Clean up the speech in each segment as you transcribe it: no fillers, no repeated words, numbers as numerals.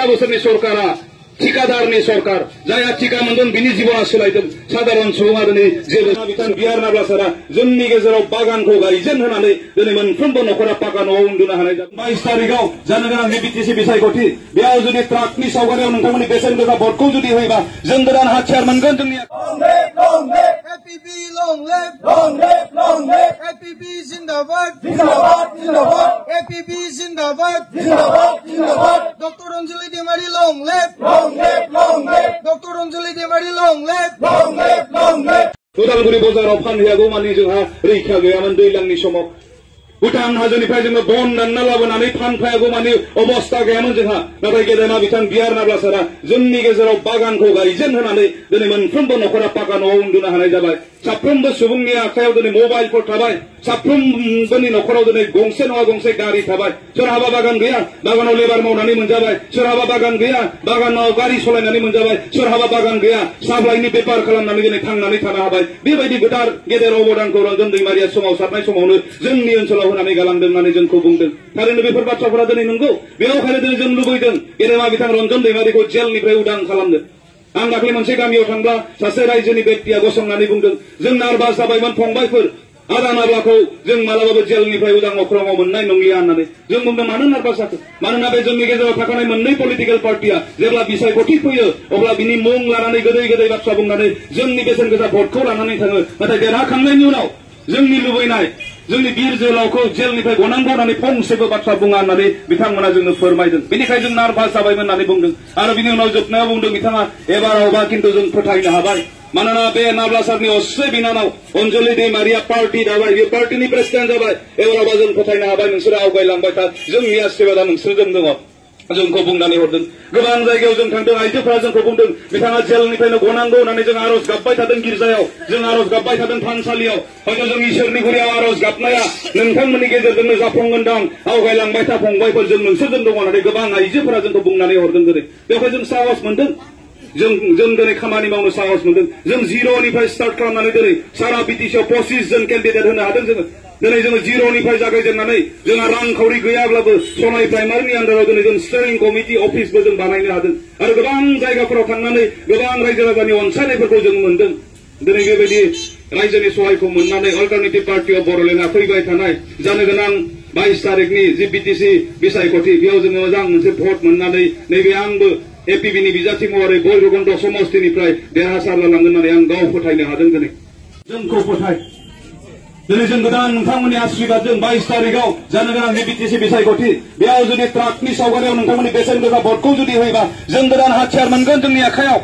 बोसोरनि सरकारा ठिकादारनि सरकार जायहा ठिका मोनदों बिनि जिबना सोलायदों साधारन सुबुङा दिनै जेबो बिथां बिआर नाब्ला सारा जोंनि गेजेराव बागानखौ गायजेन होनानै दिनै मोनफ्रोमबो नखरा पाका न'आव उन्दुनो हानाय जादों 22 तारिखआव जानो गोनां बिटिसि बिसायख'थि बेयाव जुदि ट्राकनि सावगारियाव नोंथांमोननि बेसेन गोसा भटखौ जुदि होयोबा जों गोदान हाथियार मोनगोन जोंनि APP long live APP जिंदाबाद APP जिंदाबाद Dr. Anjali Demari long live Dr. Anjali Demari long live Udalguri बाजाराव फानहैयागौ मानि जोंहा रैखा गैयामोन दैज्लांनि समाव भुटान हाजोनिफ्राय जोङो बन दानना लाबोनानै फानफायागौ मानि अबस्था गैयामोन जोंहा नाथाय गेदेमा बिथां बिआर नाब्ला सारा जोंनि गेजेराव बागानखौ गायजेन होनानै दिनै मोनफ्रोमबो नखरा पाका न'आव उन्दुनो हानाय जाबाय साफ्रोमबो सुबुंनि आखायाव दिनै मबाइलफोर थाबाय साफ्रोमबोनि नखराव दिनै गंसे नङा गंसे गारि थाबाय सोरहाबा बागान गैया बागानाव लेबार मावनानै मोनजाबाय सोरहाबा बागान गैया बागानाव गारि सालायनानै मोनजाबाय सोरहाबा बागान गैया साप्लाइनि बेपार खालामनानै दिनै थांनानै थानो हाबाय बेबायदि गोदार गेदेर अबदानखौ रन्जन दैमारिया सोमावसारनाय समावनो जोंनि ओनसोलाव होनानै गालांदों होननानै जोंखौ बुंदों थारैनो बेफोर बाथ्राफोरा दिनै नंगौ बेयावखायनो दिनै जों लुबैदों गेदेमा बिथां रन्जन दैमारिखौ जेलनिफ्राय उदां खालामनो आं दाख्लै मोनसे गामियाव थांब्ला सासे रायजोनि व्यक्तिया गसंनानै बुंदों जों नार्भास जाबायमोन फंबायफोर आदा नाब्लाखौ जों मालाबाबो जेलनिफ्राय उदां अख्राङाव मोननाय नंलिया होननानै जों बुंदों मानो नार्भास जाखो मानोना बे जोंनि गेजेराव थाखानाय मोननै पलिटिकेल पार्टिया जेब्ला बिसायख'थि फैयो अब्ला बिनि मुं लानानै गोदै गोदै बाथ्रा बुंनानै जोंनि बेसेन गोसा भटखौ लानानै थाङो नाथाय देरहाखांनायनि उनाव जोंनि लुबैनाय जोंनि बिर जोहोलावखौ जेलनिफ्राय गनांगौ होननानै फंसेबो बाथ्रा बुङा होननानै बिथांमोना जोंनो फोरमायदों बेनिखायनो जों नार्भास जाबायमोन होननानै बुंदों आरो बिनि उनाव जोबनायाव बुंदों बिथाङा एबारावबा खिन्थु जों फोथायनो हाबाय मानोना बे नाब्ला सारनि असे बिनानाव अनजलि दैमारिया पार्टी दाबाय बे पार्टीनि प्रेसिडेन्ट जाबाय एबारावबा जों फोथायनो हाबाय नोंसोरो आवगायलांबाय था जोंनि आशीर्बादा नोंसोरजों दङ जोंखौ बुंनानै हरदों गोबां जायगायाव जों थांदों आइजोफोरा जोंखौ बुंदों बिथाङा जेलनिफ्रायनो गनांगौ होननानै जों आरज गाबबाय थादों गिर्जायाव जों आरज गाबबाय थादों थानसालियाव हयथ' जों इसोरनि गुरियाव आरज गाबनाया नोंथांमोननि गेजेरजोंनो जाफुंगोनदां आवगायलांबाय था फंबायफोर जों नोंसोरजों दङ होननानै गोबां आइजोफोरा जोंखौ बुंनानै हरदों दिनै बेवहाय जों साहस मोनदों जों दिनै खामानि मावनो साहस मोनदों जों जिर'निफ्राय स्टार्ट खालामनानै दिनै सारा बिटिसिआव 25 जन केन्डिडेट होनो हादों जोङो दिनै जोङो जिर'निफ्राय जागायजेननानै जोंहा रांखावरि गैयाब्लाबो सनाय प्राइमारिनि आन्दाराव दिनै जों स्टेरिं कमिटि अफिसबो जों बानायनो हादों आरो गोबां जायगाफोराव थांनानै गोबां रायजो राजानि अनसायनायफोरखौ जों मोनदों दिनै बेबायदि रायजोनि सहायखौ मोननानै अल्टारनेटिभ पार्टी अफ बड'लेण्डआ फैबाय थानाय जानो गोनां 22 तारिखनि जि बिटिसि बिसायख'थि बेयाव जोङो मोजां मोनसे भट मोननानै नैबे आंबो एपिबिनि बिजाथि महरै भैरबकुन्द समष्टिनिफ्राय देरहासार जालांगोन होननानै आं गाव फोथायनो हादों दिनै जोंखौ फोथाय दिनै जों गोदान नोंथांमोननि आशीर्बादजों 22 तारिखआव जानो गोनां बे बिटिसि बिसायख'थि बेयाव जुदि ट्राकनि सावगारियाव नोंथांमोननि बेसेन गोसा भटखौ जुदि होयोबा जों गोदान हाथियार मोनगोन जोंनि आखायाव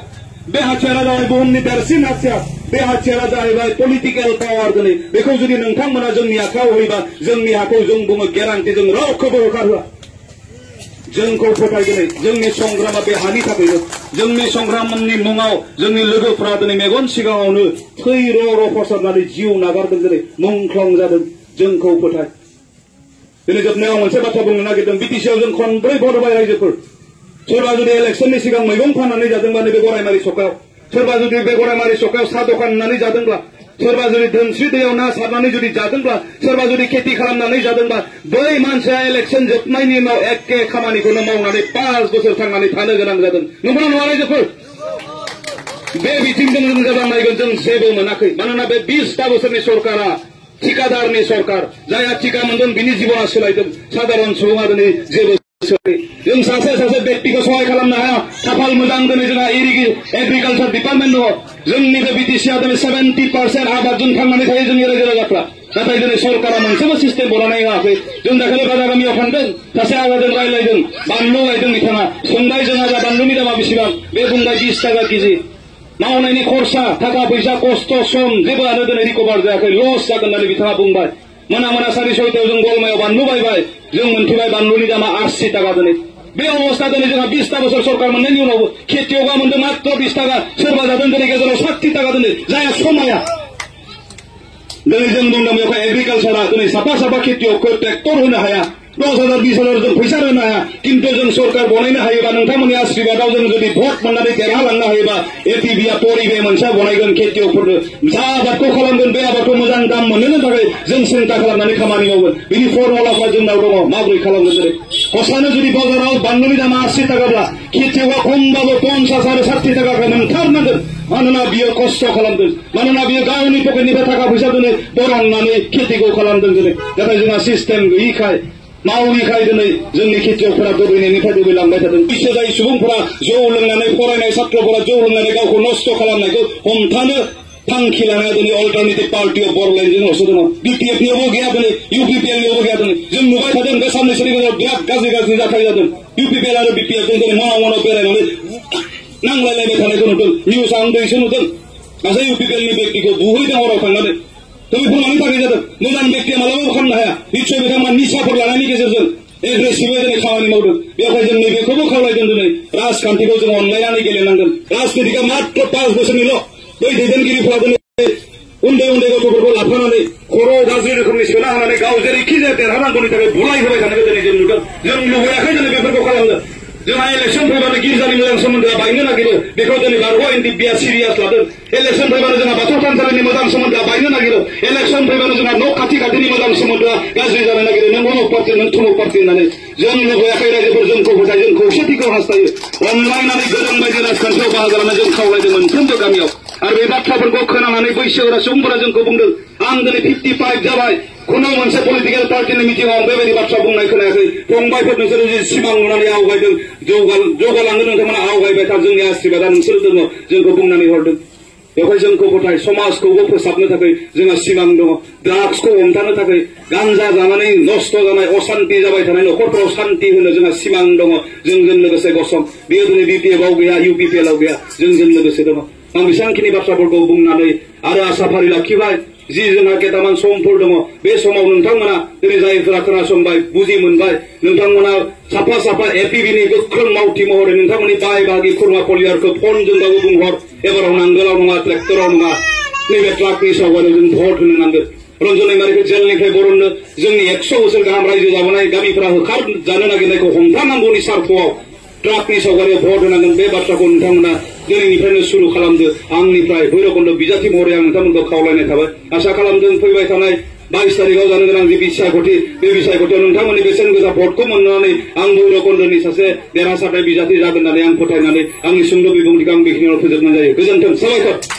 बे हाथियारा जाबाय बुहुमनि देरसिन हाथियार बे हाथियारा जाहैबाय पलिटिकेल पावार दिनै बेखौ जुदि नोंथांमोना जोंनि आखायाव होयोबा जोंनि हाखौ जों बुङो गेरान्टि जों रावखौबो होखारहोआ जोंखौ फोथाय दिनै जोंनि संग्रामा बे हानि थाखायनो जोंनि संग्रामनि मुङाव जोंनि लोगोफ्रा दिनै मेगन सिगाङावनो थै र' फसारनानै जिउ नागारदों दिनै मुंख्लं जादों जोंखौ फोथाय दिनै जोबनायाव मोनसे बाथ्रा बुंनो नागिरदों बिटिसिआव जों खनब्रै भट होबाय रायजोफोर सोरबा जुदि इलेक्सननि सिगां मैगं फाननानै जादोंबा नैबे गरायमारि सखायाव सोरबा जुदि बे गरायमारि सखायाव साहा दखान होनानै जादोंब्ला सोरबा जुदि धोनस्रि दैयाव ना सारनानै जुदि जादोंब्ला सोरबा जुदि खेथि खालामनानै जादोंबा बै मानसिया इलेक्सन जोबनायनि उनाव एखे खामानिखौनो मावनानै 5 बोसोर थांनानै थानो गोनां जादों नंगौना नङा रायजोफोर बे बिथिंजों जों जेब्ला नायगोन जों जेबो मोनाखै मानोना बे 20 बोसोरनि सरकारा ठिकादारनि सरकार जायहा ठिका मोनदों बिनि जिबना सोलायदों साधारन सुबुङा दिनै जेबो जों सासे व्यक्तिखौ सहाय खालामनो हाया खाफाल मोजां दिनै जोंहा एग्रिकालचार डिपार्टमेन्ट दङ जोंनि बे बिटिसिआ दिनै 70% आबादजों थांनानै थायो जोंनि रायजो राजाफ्रा नाथाय दिनै सरकारा मोनसेबो सिस्टेम बनायनाय होआखै जों दाखालि बाजार गामियाव थांदों सासे आगाजों रायलायदों बानलु गायदों बिथाङा सोंबाय जों आजा बानलुनि दामा बेसेबां बे बुंबाय 20 टाका केजि मावनायनि खरसा थाखा फैसा खस्थ' सम जेबोआनो दिनै रिकभार जायाखै लस जागोन होननानै बिथाङा बुंबाय मोना 6:30 जों गलमायाव बानलु बायबाय जों मोनफैबाय बानलुनि दामा 80 टाका दिनै बे अबस्था दिनै जोंहा 20 बोसोर सरकार मोननायनि उनावबो खेतियगा मोनदों मात्र 20 टाका सोरबा जादों दिनै गेजेराव 60 टाका दिनै जाया समाया दिनै जों बुंदों बेवहाय एग्रिकालचारा दिनै साफा खेतियगखौ ट्रेक्टर होनो हाया 10,000 20,000 जों फैसा होनो हाया किन्तु जों सरकार बनायनो हायोबा नोंथांमोननि आशीर्बादाव जों जुदि भट मोननानै देरहालांनो हायोबा एपिबिआ परिबे मोनसे बनायगोन खेतियगफोरनो जा आबादखौ खालामगोन बे आबादखौ मोजां दाम मोननो थाखाय जों सिन्ता खालामनानै खामानि मावगोन बिनि फर्मुलाफ्रा जोंनाव दङ माबोरै खालामगोन दिनै हसानो जुदि बाजाराव बानलुनि दामा 80 टाकाब्ला खेथियगा खमबाबो 50 आरो 60 टाकाखौ मोनथारनांगोन मानोना बियो खस्थ' खालामदों मानोना बियो गावनि पकेटनिफ्राय थाखा फैसा दिनै बरननानै खेथिखौ खालामदों दिनै नाथाय जोंहा सिस्टेम गैयिखाय मावनिखाय दिनै जोंनि खेथियकफोरा दोबैनायनिफ्राय दोबैलांबाय थादों बैसो जायै सुबुंफोरा जौ लोंनानै फरायनाय छात्रफोरा जौ लोंनानै गावखौ नस्थ' खालामनायखौ हमथानो थांखि लानाया दिनै अल्टारनेटिभ पार्टी अफ बर'लेण्डजों हरसो दङ बिपिएफनियावबो गैया दिनै इउपिपिएलनियावबो गैया दिनै जों नुबाय थादों बे साननैसोनि गेजेराव बिराद गाज्रि जाथाय जादों इउपिपिएल आरो बिपिएफजों दिनै मानाव बेरायनानै नांलायलायबाय थानायखौ नुदों निउस आं दैसो नुदों गासै इउपिपिएलनि बेक्तिखौ बुहैदों हराव थांनानै थ' बेफोर मानि थाखाय जादों मोजां बेक्तिया मालाबाबो खालामनो हाया निस्सय बिथांमोना निसाफोर लानायनि गेजेरजों एग्रेसिभै दिनै खामानि मावदों बेवहाय जों नैबेखौबो खावलायदों दिनै राजखान्थिखौ जों अनलायनानै गेलेनांगोन राजनितिकआ मात्र 5 बोसोरनिल' बै दैदेनगिरिफोरा दिनै उन्दै गथ'फोरखौ लाफानानै खर'आव गाज्रि रोखोमनि सोना होनानै गाव जेरैखि जाया देरहानांगौनि थाखाय बुलाय होबाय थानायखौ दिनै जों नुदों जों लुबैयाखै दिनै बेफोरखौ खालामनो जोंहा इलेक्सन फैबानो गिर्जानि मोजां सोमोन्दोआ बायनो नागिरो बेखौ दिनै बारग'वा एनडिपिआ सिरियास लादों इलेक्सन फैबानो जोंहा बाथौ थानसालिनि मोजां सोमोन्दोआ बायनो नागिरो इलेक्सन फैबानो जोंहा न' खाथिनि मोजां सोमोन्दोआ गाज्रि जानो नागिरो नों अमुक पार्टी नों थुमुक पार्टी होननानै जों लुबैयाखै रायजोफोर जोंखौ फोथाय जों खौसेथिखौ हास्थायो अनलायनानै गोदान बायदि राजखान्थियाव बाहागो लानो जों खावलायदों मोनफ्रोमबो गामियाव आरो बे बाथ्राफोरखौ खोनानानै बैसोगोरा सुबुंफोरा जोंखौ बुंदों आं दिनै 55 जाबाय खुनु मोनसे पलिटिकेल पार्टीनि मिटिंआव बेबायदि बाथ्रा बुंनाय खोनायाखै फंबायफोर नोंसोरो जे सिमां नुनानै आवगायदों जौगालांनो नोंथांमोना आवगायबाय था जोंनि आशीर्बादा नोंसोर दङ जोंखौ बुंनानै हरदों बेवहाय जोंखौ फोथाय समाजखौबो फोसाबनो थाखाय जोंहा सिमां दङ ड्राग्सखौ हमथानो थाखाय गांजा जानानै नस्थ' जानाय अशान्ति जाबाय थानाय न'खरफोराव शान्ति होनो जोंहा सिमां दङ जोंजों लोगोसे गसं बेयो दिनै बिपिएफआव गैया इउपिपिएलआव गैया जोंजों लोगोसे दङ आं बेसेबांखिनि बाथ्राफोरखौ बुंनानै आरो आसाफारि लाखिबाय जि जोंहा केटामान समफोर दङ बे समाव नोंथांमोना दिनै जायफोरा खोनासंबाय बुजि मोनबाय नोंथांमोना साफा एपिबिनि गोख्रों मावथि महरै नोंथांमोननि बाय बाहागि खुरमा परियारखौ फनजोंबाबो बुंहर एबाराव नांगोलाव नङा ट्रेक्टराव नङा नैबे ट्राकनि सावगारियाव जों भट होनो नांगोन रन्जन दैमारिखौ जेलनिफ्राय बरननो जोंनि 100 बोसोर गाहाम रायजो जाबोनाय गामिफोरा होखारजानो नागिरनायखौ हमथानांगौनि सार्थ'आव ट्राकनि सावगारियाव भट होनांगोन बे बाथ्राखौ नोंथांमोना दिनैनिफ्रायनो सुरु खालामदो आंनिफ्राय भैरबकुन्द बिजाथि महरै आं नोंथांमोनखौ खावलायनाय थाबाय आसा खालामदों फैबाय थानाय 22 तारिखआव जानो गोनां जे बिसायख'थि बे बिसायख'थियाव नोंथांमोननि बेसेन गोसा भटखौ मोननानै आं भैरबकुन्दनि सासे देरहासारनाय बिजाथि जागोन होननानै आं फोथायनानै आंनि सुंद' बिबुंथिखौ आं बेखिनियाव फोजोबनाय जायो गोजोन्थों साबायखर